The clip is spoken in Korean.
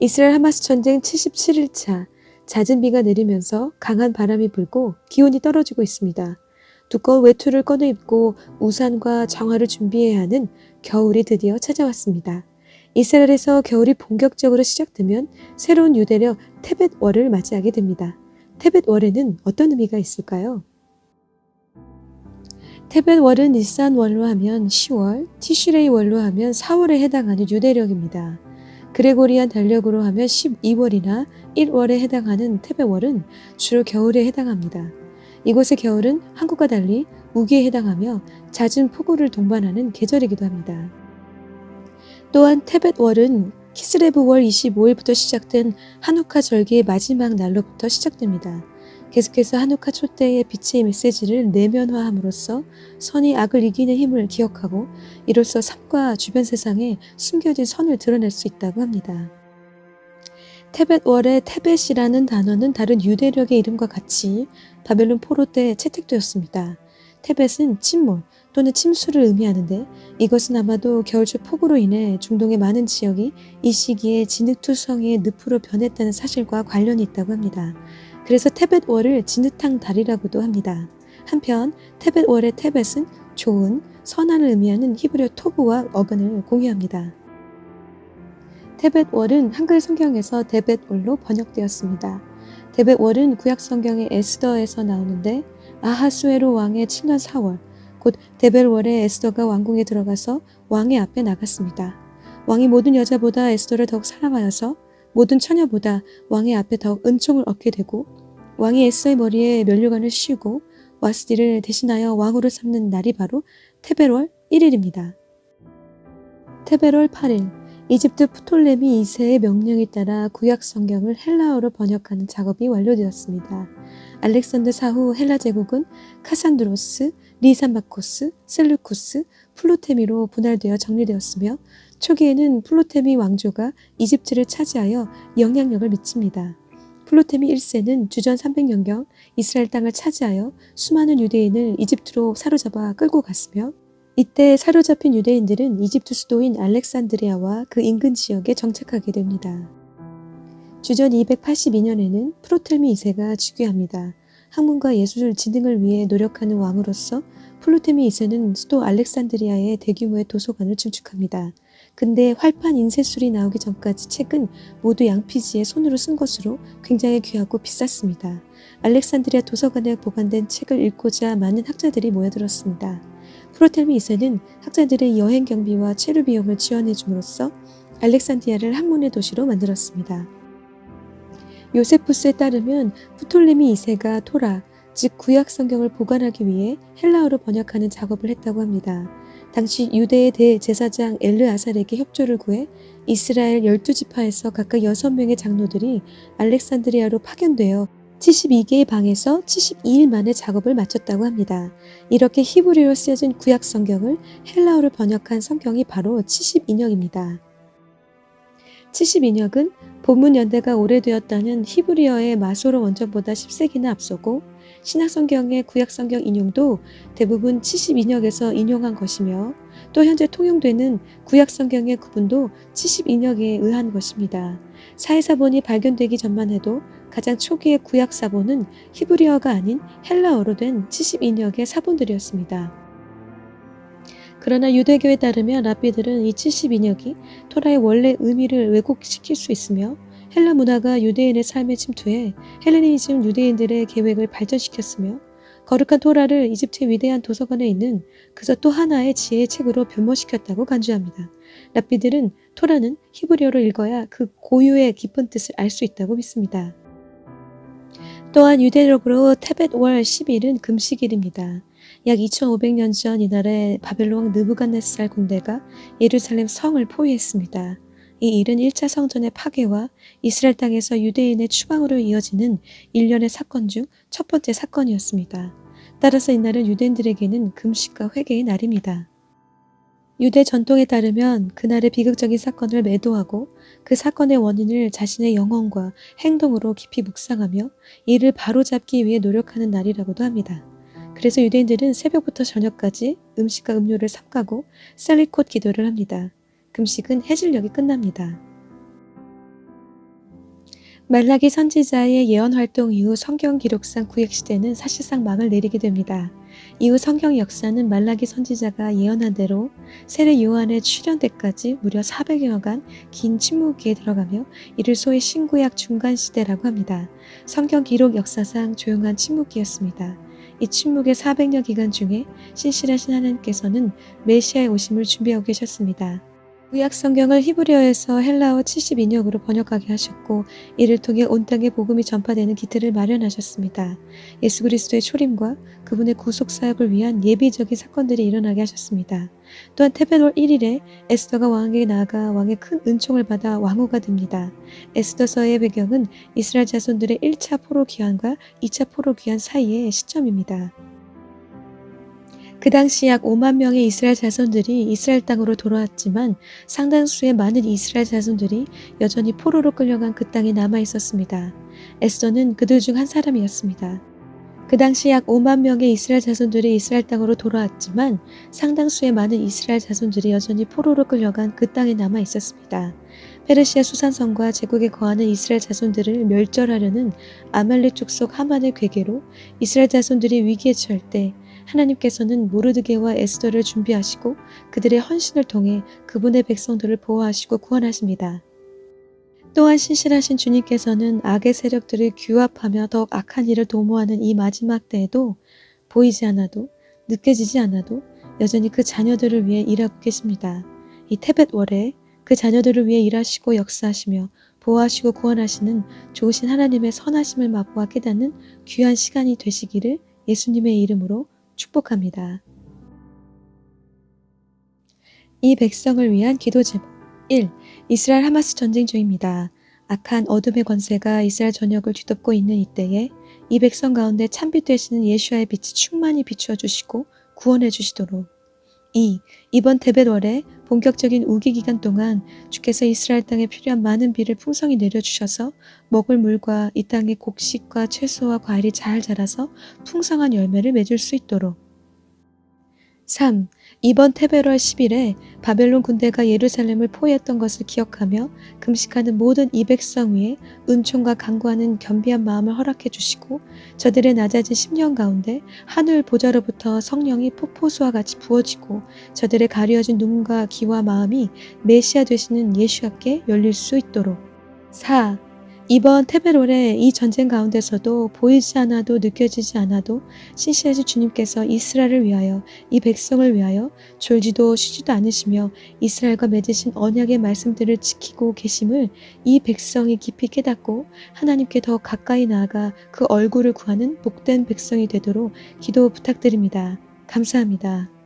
이스라엘 하마스 전쟁 77일차, 잦은 비가 내리면서 강한 바람이 불고 기온이 떨어지고 있습니다. 두꺼운 외투를 꺼내입고 우산과 장화를 준비해야 하는 겨울이 드디어 찾아왔습니다. 이스라엘에서 겨울이 본격적으로 시작되면 새로운 유대력 테벳월을 맞이하게 됩니다. 테벳월에는 어떤 의미가 있을까요? 테벳월은 니산월로 하면 10월, 티슈레이월로 하면 4월에 해당하는 유대력입니다. 그레고리안 달력으로 하면 12월이나 1월에 해당하는 테벳월은 주로 겨울에 해당합니다. 이곳의 겨울은 한국과 달리 우기에 해당하며 잦은 폭우를 동반하는 계절이기도 합니다. 또한 테벳월은 키스레브월 25일부터 시작된 한우카 절기의 마지막 날로부터 시작됩니다. 계속해서 한우카 촛대의 빛의 메시지를 내면화함으로써 선이 악을 이기는 힘을 기억하고 이로써 삶과 주변 세상에 숨겨진 선을 드러낼 수 있다고 합니다. 테벳월의 테벳이라는 단어는 다른 유대력의 이름과 같이 바벨론 포로 때 채택되었습니다. 테벳은 침몰 또는 침수를 의미하는데 이것은 아마도 겨울철 폭우로 인해 중동의 많은 지역이 이 시기에 진흙투성이의 늪으로 변했다는 사실과 관련이 있다고 합니다. 그래서 테벳월을 진흙탕 달이라고도 합니다. 한편 테벳월의 테벳은 좋은, 선한을 의미하는 히브리어 토브와 어근을 공유합니다. 테벳월은 한글 성경에서 데벳월로 번역되었습니다. 데벳월은 구약 성경의 에스더에서 나오는데 아하수에로 왕의 7년 4월, 곧 데벳월에 에스더가 왕궁에 들어가서 왕의 앞에 나갔습니다. 왕이 모든 여자보다 에스더를 더욱 사랑하여서 모든 처녀보다 왕의 앞에 더욱 은총을 얻게 되고 왕이 에스더의 머리에 면류관을 씌우고 와스디를 대신하여 왕으로 삼는 날이 바로 테벳월 1일입니다. 테벳월 8일, 이집트 프톨레미 2세의 명령에 따라 구약 성경을 헬라어로 번역하는 작업이 완료되었습니다. 알렉산더 사후 헬라 제국은 카산드로스, 리산마코스, 셀루쿠스, 플루테미로 분할되어 정리되었으며 초기에는 플루테미 왕조가 이집트를 차지하여 영향력을 미칩니다. 플루테미 1세는 주전 300년경 이스라엘 땅을 차지하여 수많은 유대인을 이집트로 사로잡아 끌고 갔으며 이때 사로잡힌 유대인들은 이집트 수도인 알렉산드리아와 그 인근 지역에 정착하게 됩니다. 주전 282년에는 프토텔미 2세가 즉위합니다. 학문과 예술 진흥을 위해 노력하는 왕으로서 플루테미 2세는 수도 알렉산드리아의 대규모의 도서관을 증축합니다. 근데 활판 인쇄술이 나오기 전까지 책은 모두 양피지에 손으로 쓴 것으로 굉장히 귀하고 비쌌습니다. 알렉산드리아 도서관에 보관된 책을 읽고자 많은 학자들이 모여들었습니다. 프토텔미 2세는 학자들의 여행 경비와 체류 비용을 지원해 줌으로써 알렉산드리아를 학문의 도시로 만들었습니다. 요세푸스에 따르면 프톨레미 2세가 토라, 즉 구약 성경을 보관하기 위해 헬라어로 번역하는 작업을 했다고 합니다. 당시 유대의 대제사장 엘르아살에게 협조를 구해 이스라엘 12지파에서 각각 6명의 장로들이 알렉산드리아로 파견되어 72개의 방에서 72일 만에 작업을 마쳤다고 합니다. 이렇게 히브리어로 쓰여진 구약 성경을 헬라어로 번역한 성경이 바로 72역입니다. 72역은 본문 연대가 오래되었다는 히브리어의 마소로 원전보다 10세기나 앞서고 신약성경의 구약성경 인용도 대부분 72역에서 인용한 것이며 또 현재 통용되는 구약성경의 구분도 72역에 의한 것입니다. 사회사본이 발견되기 전만 해도 가장 초기의 구약사본은 히브리어가 아닌 헬라어로 된 72역의 사본들이었습니다. 그러나 유대교에 따르면 랍비들은 이 72역이 토라의 원래 의미를 왜곡시킬 수 있으며 헬라 문화가 유대인의 삶에 침투해 헬레니즘 유대인들의 계획을 발전시켰으며 거룩한 토라를 이집트의 위대한 도서관에 있는 그저 또 하나의 지혜의 책으로 변모시켰다고 간주합니다. 랍비들은 토라는 히브리어로 읽어야 그 고유의 깊은 뜻을 알 수 있다고 믿습니다. 또한 유대력으로 테벳월 10일은 금식일입니다. 약 2500년 전 이날에 바벨론 왕 느부갓네살 군대가 예루살렘 성을 포위했습니다. 이 일은 1차 성전의 파괴와 이스라엘 땅에서 유대인의 추방으로 이어지는 일련의 사건 중 첫 번째 사건이었습니다. 따라서 이날은 유대인들에게는 금식과 회개의 날입니다. 유대 전통에 따르면 그날의 비극적인 사건을 매도하고 그 사건의 원인을 자신의 영혼과 행동으로 깊이 묵상하며 이를 바로잡기 위해 노력하는 날이라고도 합니다. 그래서 유대인들은 새벽부터 저녁까지 음식과 음료를 삼가고 셀리콧 기도를 합니다. 금식은 해질녘이 끝납니다. 말라기 선지자의 예언 활동 이후 성경 기록상 구약 시대는 사실상 막을 내리게 됩니다. 이후 성경 역사는 말라기 선지자가 예언한 대로 세례 요한의 출현 때까지 무려 400여간 긴 침묵기에 들어가며 이를 소위 신구약 중간 시대라고 합니다. 성경 기록 역사상 조용한 침묵기였습니다. 이 침묵의 400여 기간 중에 신실하신 하나님께서는 메시아의 오심을 준비하고 계셨습니다. 구약 성경을 히브리어에서 헬라어 72역으로 번역하게 하셨고 이를 통해 온 땅에 복음이 전파되는 기틀을 마련하셨습니다. 예수 그리스도의 초림과 그분의 구속 사역을 위한 예비적인 사건들이 일어나게 하셨습니다. 또한 테벳월 1일에 에스더가 왕에게 나아가 왕의 큰 은총을 받아 왕후가 됩니다. 에스더서의 배경은 이스라엘 자손들의 1차 포로 귀환과 2차 포로 귀환 사이의 시점입니다. 그 당시 약 5만 명의 이스라엘 자손들이 이스라엘 땅으로 돌아왔지만 상당수의 많은 이스라엘 자손들이 여전히 포로로 끌려간 그 땅에 남아 있었습니다. 에스더는 그들 중 한 사람이었습니다. 그 당시 약 5만 명의 이스라엘 자손들이 이스라엘 땅으로 돌아왔지만 상당수의 많은 이스라엘 자손들이 여전히 포로로 끌려간 그 땅에 남아 있었습니다. 페르시아 수산성과 제국에 거하는 이스라엘 자손들을 멸절하려는 아말렉 족속 하만의 괴계로 이스라엘 자손들이 위기에 처할 때 하나님께서는 모르드게와 에스더를 준비하시고 그들의 헌신을 통해 그분의 백성들을 보호하시고 구원하십니다. 또한 신실하신 주님께서는 악의 세력들을 규합하며 더욱 악한 일을 도모하는 이 마지막 때에도 보이지 않아도 느껴지지 않아도 여전히 그 자녀들을 위해 일하고 계십니다. 이 테벳월에 그 자녀들을 위해 일하시고 역사하시며 보호하시고 구원하시는 좋으신 하나님의 선하심을 맛보아 깨닫는 귀한 시간이 되시기를 예수님의 이름으로 축복합니다. 이 백성을 위한 기도 제목 1. 이스라엘 하마스 전쟁 중입니다. 악한 어둠의 권세가 이스라엘 전역을 뒤덮고 있는 이때에 이 백성 가운데 참빛 되시는 예수와의 빛이 충만히 비추어 주시고 구원해 주시도록 2. 이번 테벳월에 본격적인 우기 기간 동안 주께서 이스라엘 땅에 필요한 많은 비를 풍성히 내려주셔서 먹을 물과 이 땅의 곡식과 채소와 과일이 잘 자라서 풍성한 열매를 맺을 수 있도록 3. 이번 테베월 10일에 바벨론 군대가 예루살렘을 포위했던 것을 기억하며 금식하는 모든 이 백성 위에 은총과 간구하는 겸비한 마음을 허락해 주시고 저들의 낮아진 심령 가운데 하늘 보좌로부터 성령이 폭포수와 같이 부어지고 저들의 가려진 눈과 귀와 마음이 메시아 되시는 예수께 열릴 수 있도록 4. 이번 테베롤의 이 전쟁 가운데서도 보이지 않아도 느껴지지 않아도 신실하신 주님께서 이스라엘을 위하여 이 백성을 위하여 졸지도 쉬지도 않으시며 이스라엘과 맺으신 언약의 말씀들을 지키고 계심을 이 백성이 깊이 깨닫고 하나님께 더 가까이 나아가 그 얼굴을 구하는 복된 백성이 되도록 기도 부탁드립니다. 감사합니다.